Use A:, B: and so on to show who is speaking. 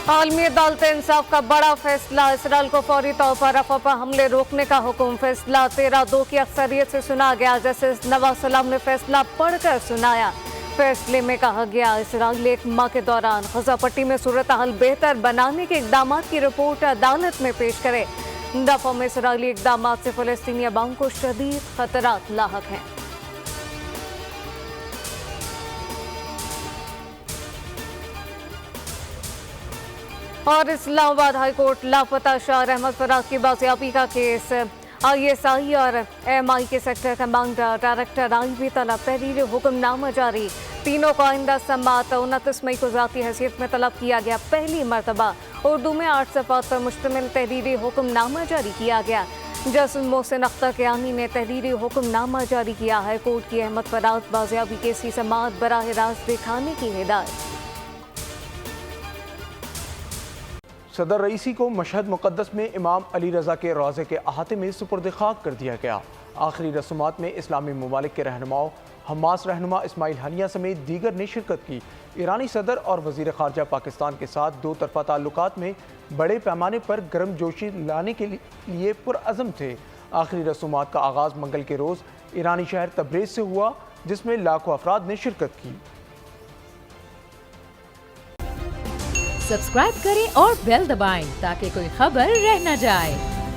A: आलमी अदालत इंसाफ का बड़ा फैसला, इसराइल को फौरी तौर पर रफा पर हमले रोकने का हुक्म। फैसला 13-2 की अक्सरियत से सुना गया। जस्टिस नवाज सलाम ने फैसला पढ़कर सुनाया। फैसले में कहा गया, इसराइल एक माह के दौरान गजा पट्टी में सूरत हाल बेहतर बनाने के इकदाम की रिपोर्ट अदालत में पेश करे। दफा में इसराइली इकदाम से फलस्तीनी अवाम को शदीद खतरात लाहक हैं। और इस्लामाबाद हाईकोर्ट लापता शाह अहमद फराज की बाजियाबी का केस। ISI और MI के सेक्टर कमांडर डायरेक्टर IB तलब तहरीरी हुक्मनामा जारी। तीनों को आइंदा समात 29 मई को ज़ाती हैसियत में तलब किया गया। पहली मरतबा उर्दू में 8 सफ़ात पर मुश्तमिल तहरीरी हुक्मनामा जारी किया गया। जस्टिस मोहसिन अख्तर कियानी ने तहरीरी हुक्मनामा जारी किया है। कोर्ट की अहमद फराज बाजियाबी केस की समात बराह रास्त दिखाने की हिदायत।
B: सदर रईसी को मशहद मुक़द्दस में इमाम अली रज़ा के रौज़े के अहाते में सुपुर्द खाक कर दिया गया। आखिरी रस्मात में इस्लामी ममालिक के रहनुमाओं हमास रहनुमा इस्माइल हनिया समेत दीगर ने शिरकत की। ईरानी सदर और वज़ीर ख़ारजा पाकिस्तान के साथ दो तरफ़ा ताल्लुकात में बड़े पैमाने पर गर्म जोशी लाने के लिए पुरअज़म थे। आखिरी रस्मात का आगाज़ मंगल के रोज़ ईरानी शहर तब्रेज़ से हुआ, जिसमें लाखों अफराद ने शिरकत की।
C: सब्सक्राइब करें और बेल दबाएं ताकि कोई खबर रह न जाए।